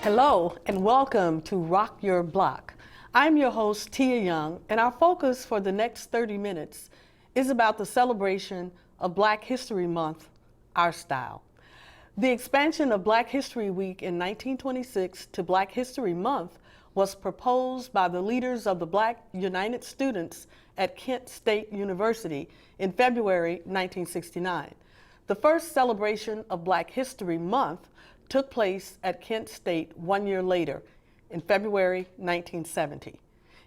Hello and welcome to Rock Your Block. I'm your host, Tia Young, and our focus for the next 30 minutes is about the celebration of Black History Month, our style. The expansion of Black History Week in 1926 to Black History Month was proposed by the leaders of the Black United Students at Kent State University in February 1969. The first celebration of Black History Month took place at Kent State 1 year later, in February 1970.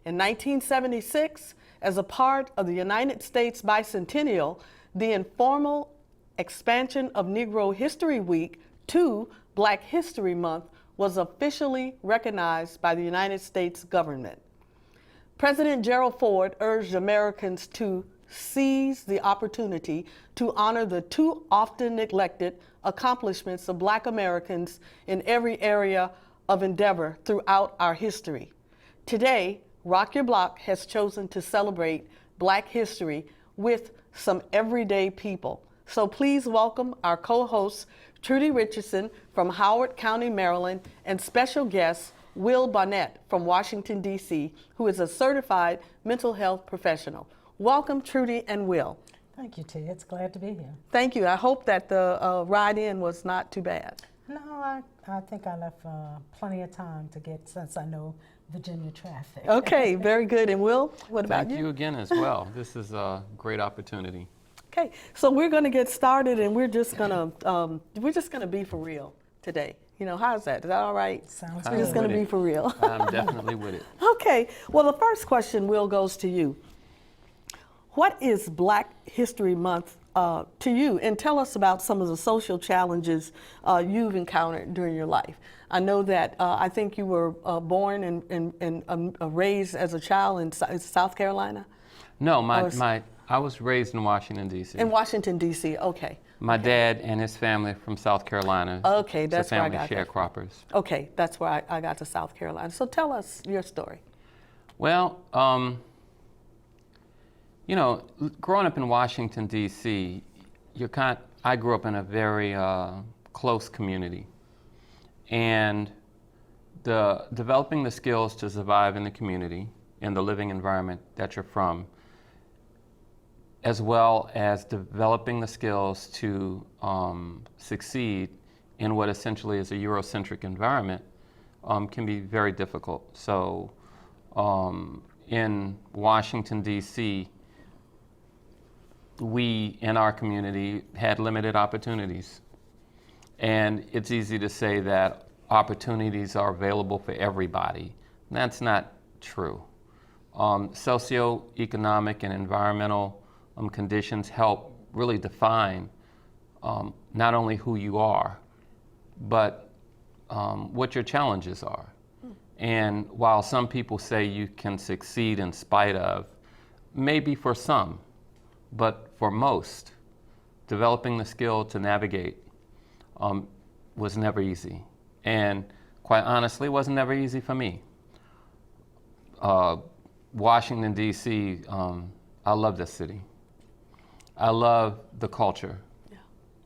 In 1976, as a part of the United States bicentennial, the informal expansion of Negro History Week to Black History Month was officially recognized by the United States government. President Gerald Ford urged Americans to seize the opportunity to honor the too often neglected accomplishments of Black Americans in every area of endeavor throughout our history. Today, Rock Your Block has chosen to celebrate Black history with some everyday people. So please welcome our co-host, Trudy Richardson from Howard County, Maryland, and special guest, Will Bonnette from Washington, D.C., who is a certified mental health professional. Welcome, Trudy and Will. Thank you, Tia. It's glad to be here. Thank you. I hope that the ride in was not too bad. No, I think I left plenty of time to get, since I know Virginia traffic. Okay, very good. And Will, what about you? Thank you again as well. This is a great opportunity. Okay, so we're going to get started, and we're just going to be for real today. You know, how's that? Is that all right? Sounds We're good. just going to be for real. I'm definitely with it. Okay, well, the first question, Will, goes to you. What is Black History Month to you? And tell us about some of the social challenges you've encountered during your life. I know that I think you were born and raised as a child in South Carolina? No, I was raised in Washington, D.C. In Washington, D.C., okay. My dad and his family from South Carolina. Okay, that's where I got family that. sharecroppers. Okay, that's where I got to South Carolina. So tell us your story. Well, you know, growing up in Washington, D.C., I grew up in a very close community. And developing the skills to survive in the community, in the living environment that you're from, as well as developing the skills to succeed in what essentially is a Eurocentric environment can be very difficult. So in Washington, D.C., we in our community had limited opportunities. And it's easy to say that opportunities are available for everybody. That's not true. Socioeconomic and environmental conditions help really define not only who you are, but what your challenges are. And while some people say you can succeed in spite of, maybe for some, but for most, developing the skill to navigate was never easy. And quite honestly, it wasn't never easy for me. Washington, D.C., I love this city. I love the culture,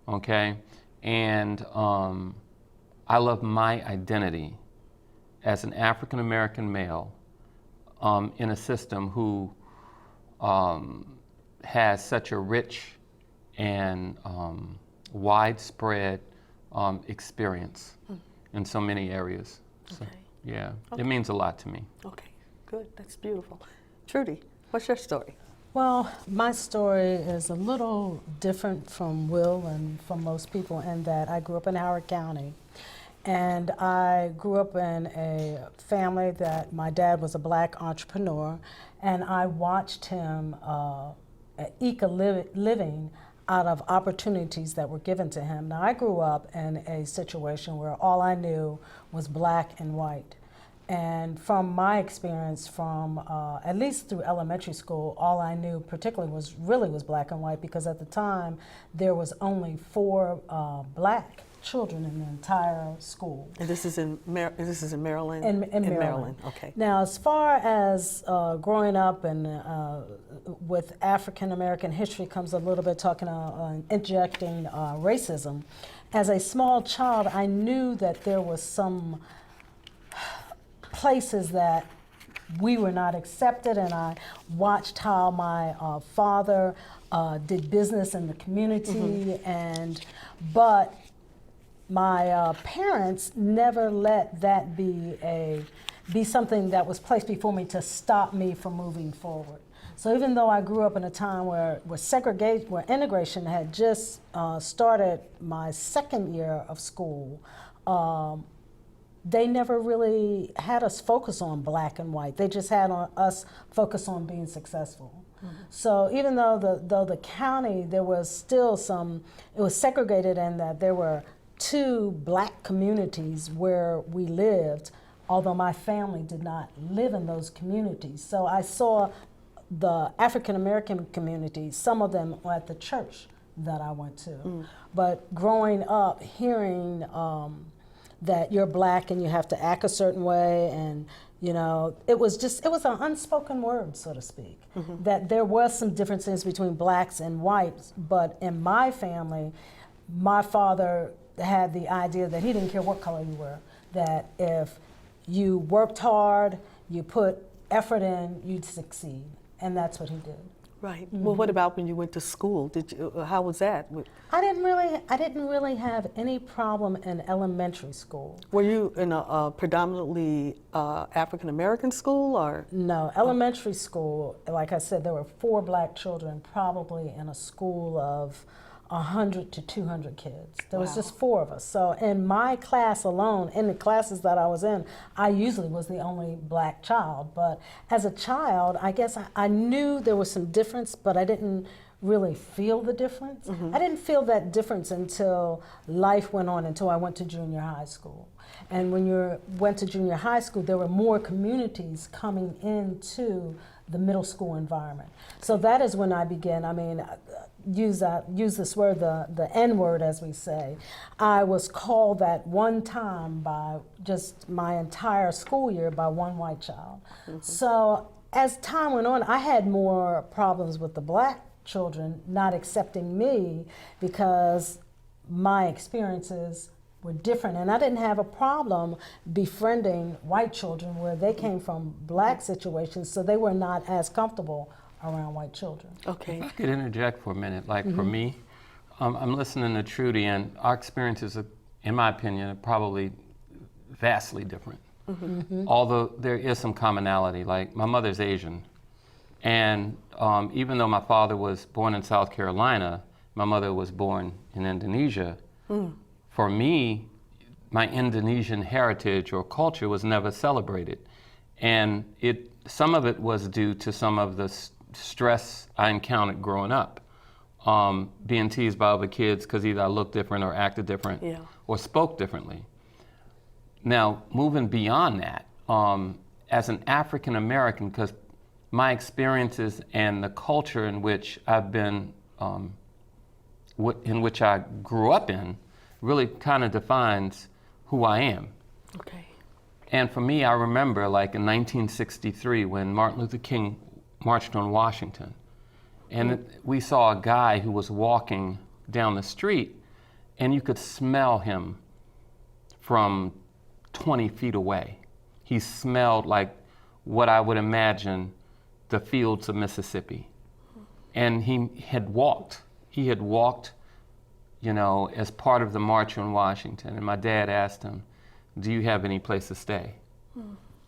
okay? And I love my identity as an African-American male in a system who has such a rich and widespread experience in so many areas. So, yeah, it means a lot to me. Okay, good, that's beautiful. Trudy, what's your story? Well, my story is a little different from Will and from most people in that I grew up in Howard County. And I grew up in a family that my dad was a Black entrepreneur, and I watched him eke a living out of opportunities that were given to him. Now, I grew up in a situation where all I knew was black and white. And from my experience from, at least through elementary school, all I knew particularly was black and white, because at the time there was only 4 black children in the entire school. And this is in Maryland? In Maryland. Okay. Now, as far as growing up and with African American history comes a little bit talking, injecting racism. As a small child, I knew that there was some places that we were not accepted, and I watched how my father did business in the community, but my parents never let that be something that was placed before me to stop me from moving forward. So even though I grew up in a time where integration had just started my second year of school, they never really had us focus on black and white. They just had us focus on being successful. So even though the county, there was still it was segregated in that there were 2 black communities where we lived, although my family did not live in those communities. So I saw the African American community, some of them were at the church that I went to. But growing up, hearing that you're black and you have to act a certain way, and it was an unspoken word, so to speak, that there was some differences between blacks and whites. But in my family, my father had the idea that he didn't care what color you were, that if you worked hard, you put effort in, you'd succeed. And that's what he did. Right. Well, what about when you went to school? How was that? I didn't really have any problem in elementary school. Were you in a predominantly African American school, or? No, elementary school, like I said, there were 4 black children probably in a school of 100 to 200 kids. There was just 4 of us. So in my class alone, in the classes that I was in, I usually was the only black child. But as a child, I guess I knew there was some difference, but I didn't really feel the difference. I didn't feel that difference until life went on, until I went to junior high school. And when you went to junior high school, there were more communities coming into the middle school environment. So that is when I began, use this word, the N-word, as we say. I was called that one time by just my entire school year by one white child. So as time went on, I had more problems with the black children not accepting me because my experiences were different. And I didn't have a problem befriending white children where they came from black situations, so they were not as comfortable around white children. Okay. If I could interject for a minute, for me, I'm listening to Trudy, and our experiences, in my opinion, are probably vastly different. Although there is some commonality, like my mother's Asian, and even though my father was born in South Carolina, my mother was born in Indonesia. For me, my Indonesian heritage or culture was never celebrated, and some of it was due to some of the stress I encountered growing up, being teased by other kids because either I looked different or acted different or spoke differently. Now, moving beyond that, as an African American, because my experiences and the culture in which I've been, in which I grew up in, really kind of defines who I am. Okay. And for me, I remember like in 1963 when Martin Luther King marched on Washington, and we saw a guy who was walking down the street, and you could smell him from 20 feet away. He smelled like what I would imagine the fields of Mississippi. And he had walked, as part of the March on Washington. And my dad asked him, "Do you have any place to stay?"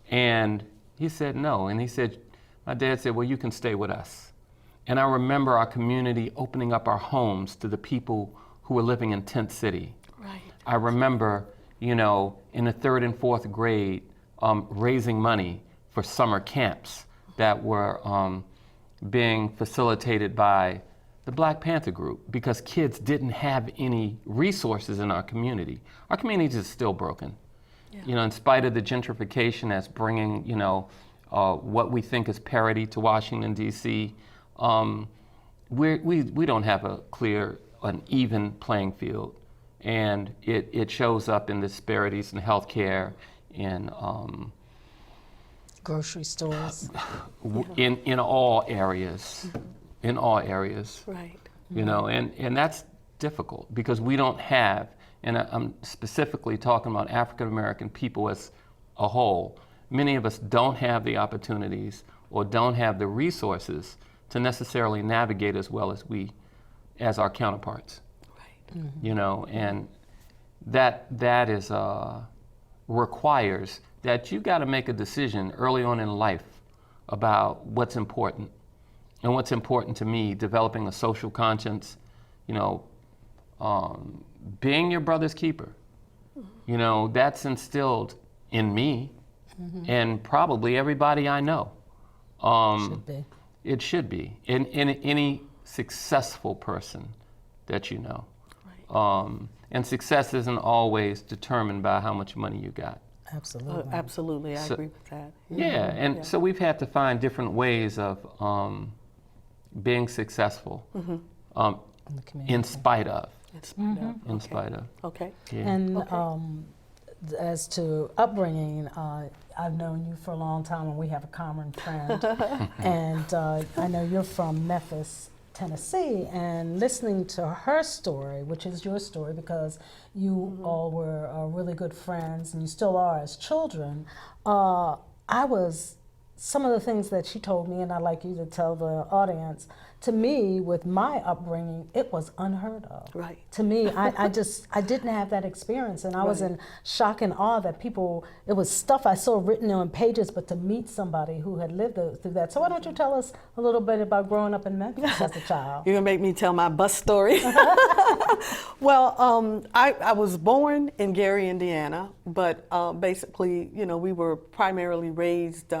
And he said no. And my dad said, "Well, you can stay with us." And I remember our community opening up our homes to the people who were living in Tent City. Right. I remember, in the 3rd and 4th grade, raising money for summer camps that were being facilitated by the Black Panther group, because kids didn't have any resources in our community. Our community is still broken. In spite of the gentrification that's bringing, what we think is parity to Washington, D.C., we don't have a clear, an even playing field. And it shows up in disparities in healthcare, in grocery stores, in all areas, Right. And that's difficult because we don't have, and I'm specifically talking about African American people as a whole, many of us don't have the opportunities or don't have the resources to necessarily navigate as well as our counterparts. Right. You know, and that is requires that you got to make a decision early on in life about what's important. And what's important to me, developing a social conscience, you know, being your brother's keeper. You know, that's instilled in me and probably everybody I know. Should be. It should be in any successful person that you know. Right. And success isn't always determined by how much money you got. Absolutely. Absolutely, I agree with that. Yeah, and so we've had to find different ways of being successful In the community. in spite of. In Spite of. Okay. Yeah. And as to upbringing, I've known you for a long time, and we have a common friend. And I know you're from Memphis, Tennessee, and listening to her story, which is your story because you all were really good friends, and you still are as children, some of the things that she told me, and I'd like you to tell the audience, to me, with my upbringing, it was unheard of. Right. To me, I didn't have that experience, and I was in shock and awe that it was stuff I saw written on pages, but to meet somebody who had lived through that. So why don't you tell us a little bit about growing up in Memphis as a child? You're gonna make me tell my bus story. Well, I was born in Gary, Indiana, but basically, you know, we were primarily raised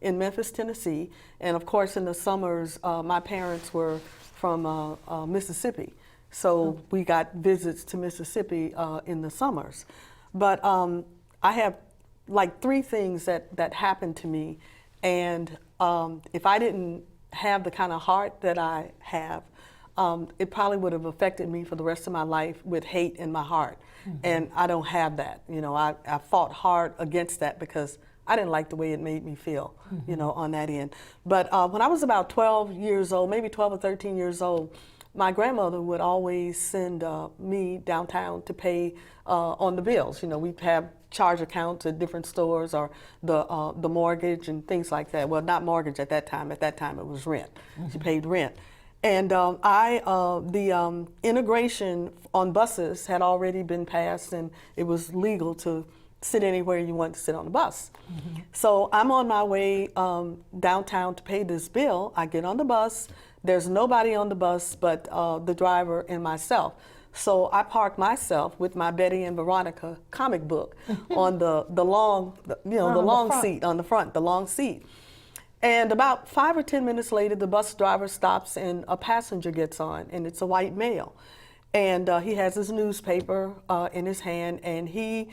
in Memphis, Tennessee, and of course, in the summers, my parents were from Mississippi, so we got visits to Mississippi in the summers. But I have like three things that happened to me, and if I didn't have the kind of heart that I have, it probably would have affected me for the rest of my life with hate in my heart. And I don't have that. You know, I fought hard against that because I didn't like the way it made me feel, you know, on that end. But when I was about 12 years old, maybe 12 or 13 years old, my grandmother would always send me downtown to pay on the bills. You know, we'd have charge accounts at different stores, or the mortgage and things like that. Well, not mortgage at that time. At that time, it was rent. She paid rent. And the integration on buses had already been passed, and it was legal to sit anywhere you want to sit on the bus. So I'm on my way downtown to pay this bill. I get on the bus. There's nobody on the bus but the driver and myself. So I park myself with my Betty and Veronica comic book on the long, the long seat on the front, the long seat. And about 5 or 10 minutes later, the bus driver stops and a passenger gets on, and it's a white male. And he has his newspaper in his hand, and he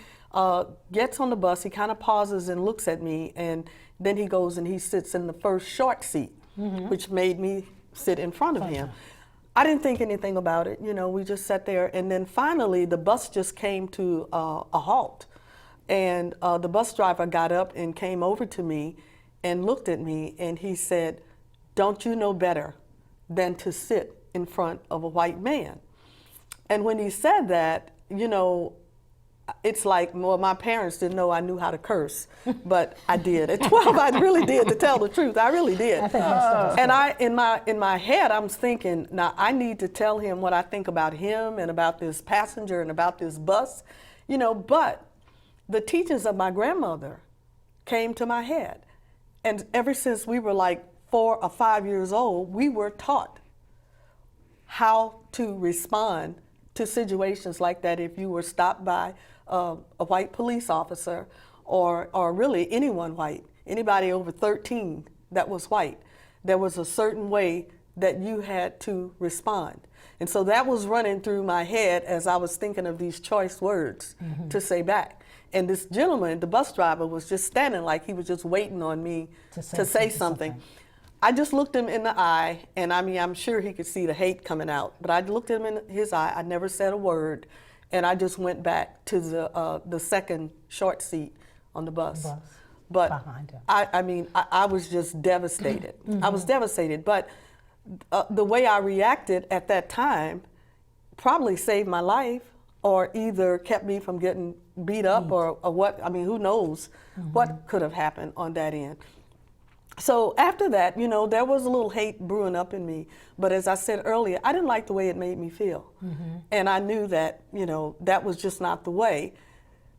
gets on the bus. He kind of pauses and looks at me, and then he goes and he sits in the first short seat, which made me sit in front of him. I didn't think anything about it. You know, we just sat there, and then finally the bus just came to a halt. And the bus driver got up and came over to me and looked at me, and he said, "Don't you know better than to sit in front of a white man?" And when he said that, you know, it's like, well, my parents didn't know I knew how to curse, but I did. At 12, I really did, to tell the truth. I really did. I think that's And in my head, I'm thinking, now I need to tell him what I think about him and about this passenger and about this bus, you know, but the teachings of my grandmother came to my head. And ever since we were like 4 or 5 years old, we were taught how to respond to situations like that. If you were stopped by a white police officer, or really anyone white, anybody over 13 that was white, there was a certain way that you had to respond. And so that was running through my head as I was thinking of these choice words to say back. And this gentleman, the bus driver, was just standing like he was just waiting on me to say something. I just looked him in the eye, and I mean, I'm sure he could see the hate coming out, but I looked him in his eye. I never said a word, and I just went back to the second short seat on the bus. But behind him. I mean, I was just devastated. I was devastated, but the way I reacted at that time probably saved my life. or either kept me from getting beat up or what, I mean, who knows what could have happened on that end. So after that, you know, there was a little hate brewing up in me. But as I said earlier, I didn't like the way it made me feel. And I knew that, you know, that was just not the way.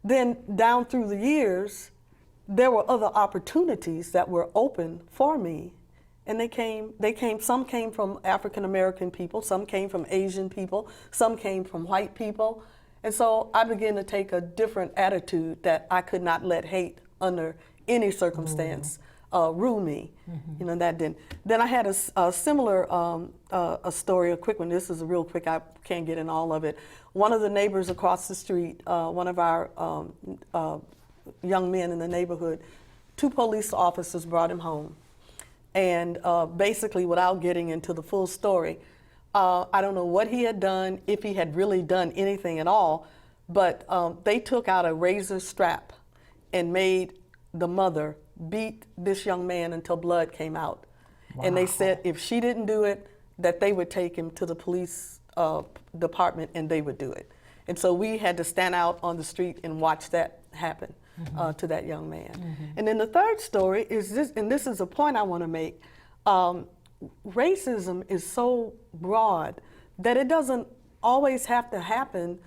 Then down through the years, there were other opportunities that were open for me. And some came from African American people, some came from Asian people, some came from white people. And so I began to take a different attitude that I could not let hate under any circumstance rule me. You know, that didn't. Then I had a similar a story, a quick one. This is a real quick, I can't get in all of it. One of the neighbors across the street, one of our young men in the neighborhood, 2 police officers brought him home. And basically, without getting into the full story, I don't know what he had done, if he had really done anything at all, but they took out a razor strap and made the mother beat this young man until blood came out. Wow. And they said if she didn't do it, that they would take him to the police department and they would do it. And so we had to stand out on the street and watch that happen to that young man. And then the third story is this, and this is a point I want to make. Racism is so broad that it doesn't always have to happen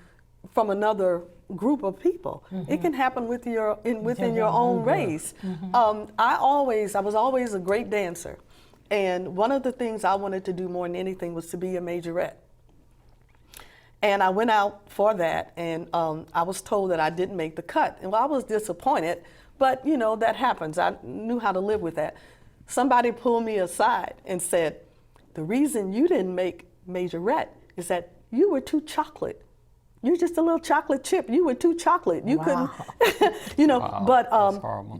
from another group of people. It can happen within your own race. I was always a great dancer, and one of the things I wanted to do more than anything was to be a majorette. And I went out for that, and I was told that I didn't make the cut. And I was disappointed, but you know, that happens. I knew how to live with that. Somebody pulled me aside and said, the reason you didn't make majorette is that you were too chocolate. You're just a little chocolate chip. You were too chocolate. You couldn't, you know, but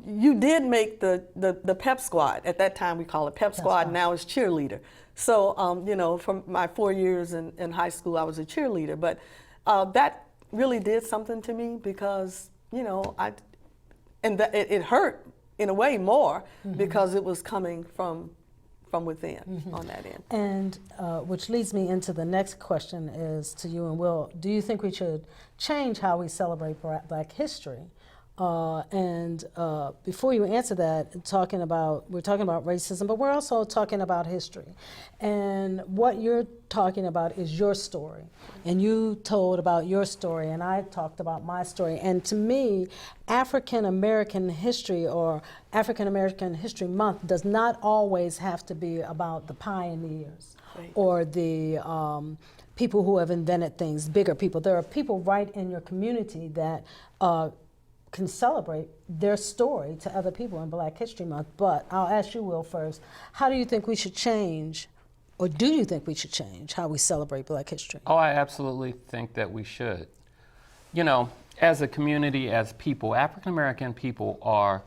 you did make the pep squad. At that time, we call it pep squad. Now it's cheerleader. So, you know, from my 4 years in high school, I was a cheerleader. But that really did something to me because, you know, it hurt in a way more because it was coming from within on that end. And which leads me into the next question is to you and Will. Do you think we should change how we celebrate Black history? And before you answer that, we're talking about racism, but we're also talking about history. And what you're talking about is your story. And you told about your story, and I talked about my story. And to me, African American history or African American History Month does not always have to be about the pioneers or the people who have invented things, bigger people. There are people right in your community that can celebrate their story to other people in Black History Month. But I'll ask you, Will, first. How do you think we should change, or do you think we should change how we celebrate Black history? Oh, I absolutely think that we should. You know, as a community, as people, African American people are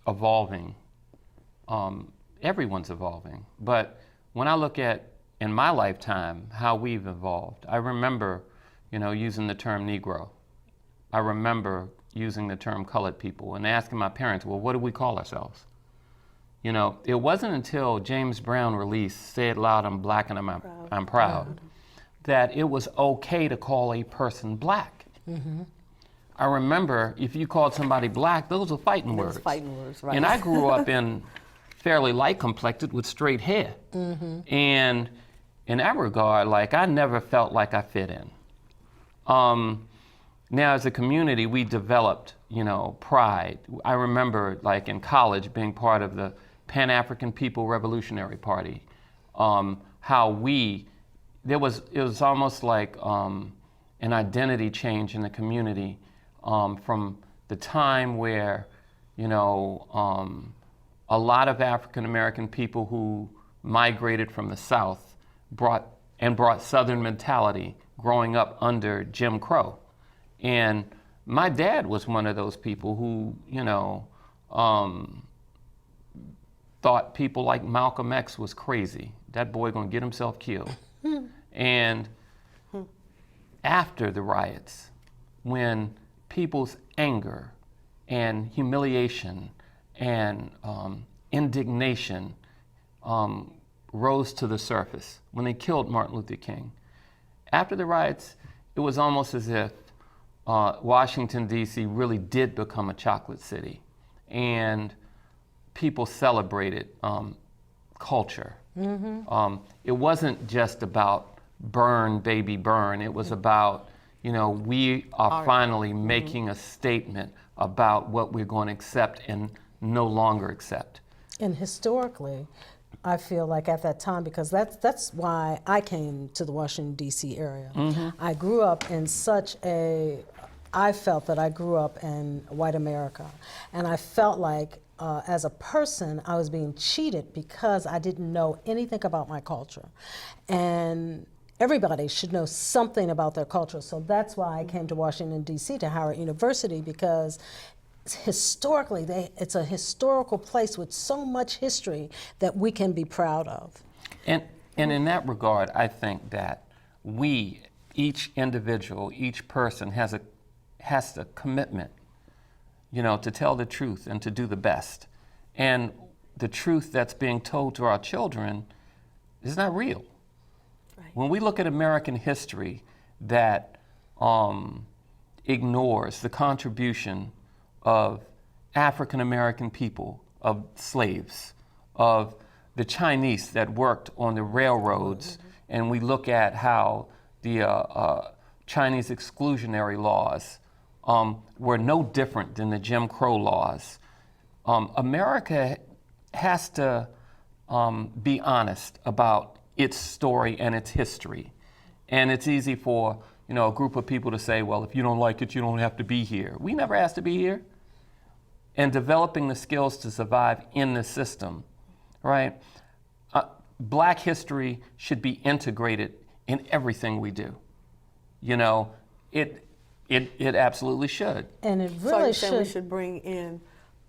evolving. Everyone's evolving. But when I look at, in my lifetime, how we've evolved, I remember, you know, using the term Negro. I remember using the term colored people and asking my parents, well, what do we call ourselves? You know, it wasn't until James Brown released Say It Loud, I'm Black and I'm Proud, that it was okay to call a person Black. I remember if you called somebody Black, those were fighting words. Fighting words, right. And I grew up in fairly light complected with straight hair. And in that regard, like, I never felt like I fit in. Now, as a community, we developed, you know, pride. I remember, like, in college, being part of the Pan-African People Revolutionary Party. It was almost like an identity change in the community from the time where, you know, a lot of African American people who migrated from the South brought Southern mentality growing up under Jim Crow. And my dad was one of those people who, you know, thought people like Malcolm X was crazy. That boy gonna get himself killed. And after the riots, when people's anger and humiliation and indignation rose to the surface, when they killed Martin Luther King, after the riots, it was almost as if Washington, D.C. really did become a chocolate city. And people celebrated culture. It wasn't just about burn, baby, burn. It was about, we are finally making a statement about what we're going to accept and no longer accept. And historically, I feel like at that time, because that's why I came to the Washington, D.C. area. I grew up in I felt that I grew up in white America. And I felt like as a person, I was being cheated because I didn't know anything about my culture. And everybody should know something about their culture. So that's why I came to Washington, D.C. to Howard University, because historically, it's a historical place with so much history that we can be proud of. And in that regard, I think that each individual, each person has the commitment, to tell the truth and to do the best. And the truth that's being told to our children is not real. Right. When we look at American history that ignores the contribution of African American people, of slaves, of the Chinese that worked on the railroads, and we look at how the Chinese exclusionary laws were no different than the Jim Crow laws. America has to be honest about its story and its history. And it's easy for a group of people to say, well, if you don't like it, you don't have to be here. We never asked to be here. And developing the skills to survive in the system, right? Black history should be integrated in everything we do. It absolutely should. And it So really you're saying we should. should bring in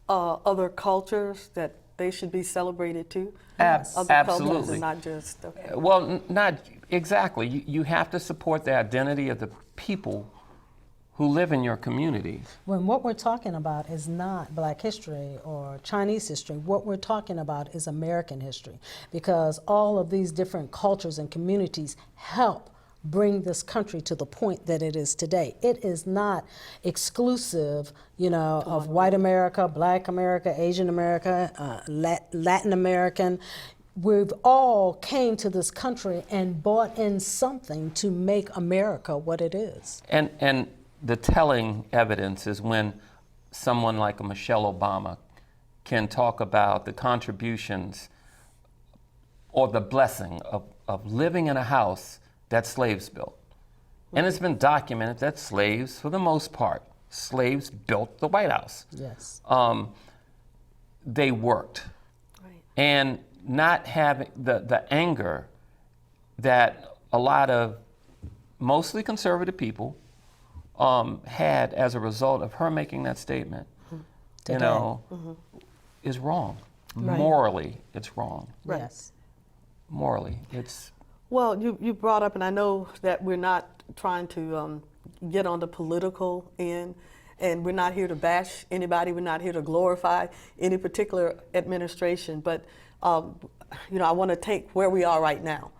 other cultures, that they should be celebrated too? Yes. Other cultures Absolutely. and not just, okay. Well, not exactly. You have to support the identity of the people who live in your community. When what we're talking about is not Black history or Chinese history, what we're talking about is American history, because all of these different cultures and communities help bring this country to the point that it is today. It is not exclusive, of white America, Black America, Asian America, Latin American. We've all came to this country and brought in something to make America what it is. And the telling evidence is when someone like a Michelle Obama can talk about the contributions or the blessing of living in a house that slaves built. And it's been documented that slaves, for the most part, slaves built the White House. Yes. They worked. Right. And not having the anger that a lot of mostly conservative people had as a result of her making that statement, is wrong. Right. Morally, it's wrong. Right. Yes. Morally, it's... Well, you brought up, and I know that we're not trying to get on the political end, and we're not here to bash anybody. We're not here to glorify any particular administration, but I want to take where we are right now.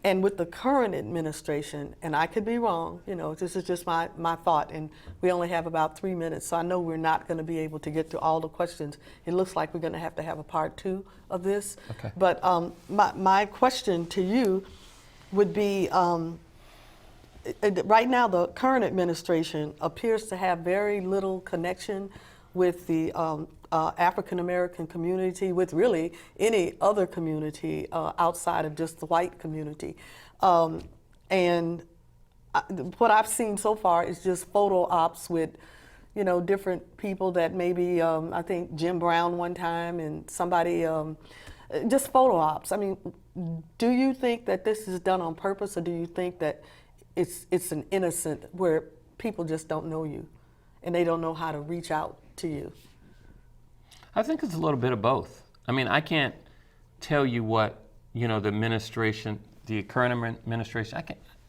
And with the current administration, and I could be wrong, this is just my thought, and we only have about 3 minutes, so I know we're not going to be able to get to all the questions. It looks like we're going to have a part 2 of this. Okay. But my question to you would be, right now the current administration appears to have very little connection with the African American community, with really any other community outside of just the white community. And what I've seen so far is just photo ops with, different people that maybe, I think Jim Brown one time and somebody, just photo ops. I mean, do you think that this is done on purpose, or do you think that it's an innocent, where people just don't know you and they don't know how to reach out to you? I think it's a little bit of both. I mean, I can't tell you what, the administration, the current administration,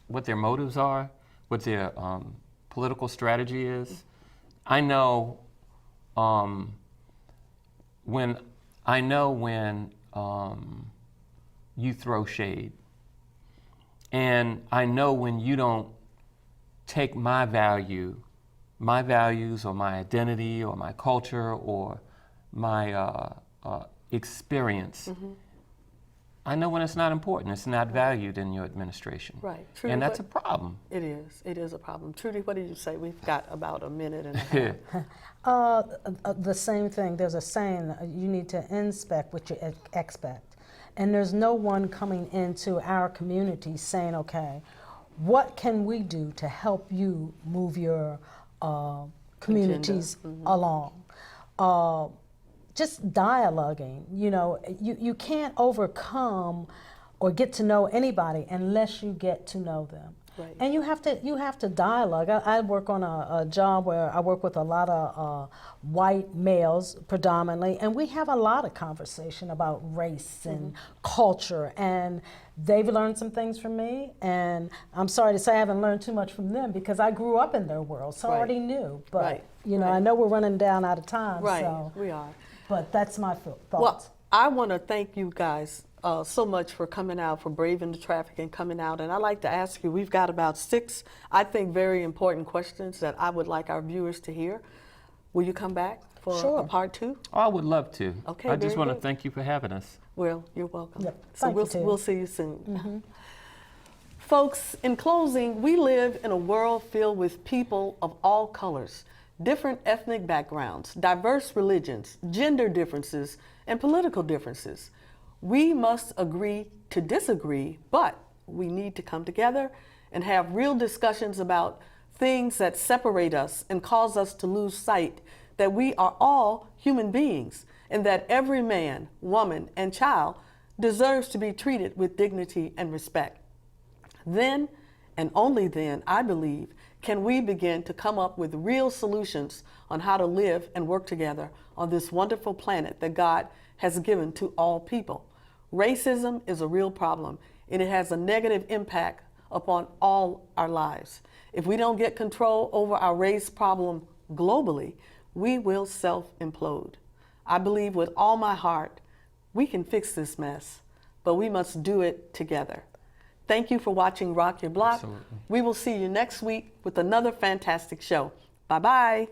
what their motives are, what their political strategy is. I know when you throw shade, and I know when you don't take my values or my identity or my culture or my experience. I know when it's not important, it's not valued in your administration. Right. Trudy, And that's a problem. It is a problem. Trudy, what did you say? We've got about a minute and a half. The same thing. There's a saying, you need to inspect what you expect. And there's no one coming into our community saying, okay, what can we do to help you move your communities along? Just dialoguing, you can't overcome or get to know anybody unless you get to know them. Right. And you have to dialogue. I work on a job where I work with a lot of white males predominantly, and we have a lot of conversation about race and culture, and they've learned some things from me, and I'm sorry to say I haven't learned too much from them because I grew up in their world, so I already knew. But I know we're running down out of time. Right, so, we are. But that's my thoughts. Well, I want to thank you guys so much for coming out, for braving the traffic and coming out. And I'd like to ask you, we've got about 6, I think, very important questions that I would like our viewers to hear. Will you come back for a part 2? Oh, I would love to. Okay, I just very want to good. thank you for having us. Well, you're welcome. Yep. So Thank you, too. we'll see you soon. Folks, in closing, we live in a world filled with people of all colors, different ethnic backgrounds, diverse religions, gender differences, and political differences. We must agree to disagree, but we need to come together and have real discussions about things that separate us and cause us to lose sight that we are all human beings and that every man, woman, and child deserves to be treated with dignity and respect. Then, and only then, I believe, can we begin to come up with real solutions on how to live and work together on this wonderful planet that God has given to all people. Racism is a real problem, and it has a negative impact upon all our lives. If we don't get control over our race problem globally, we will self-implode. I believe with all my heart, we can fix this mess, but we must do it together. Thank you for watching Rock Your Block. Absolutely. We will see you next week with another fantastic show. Bye-bye.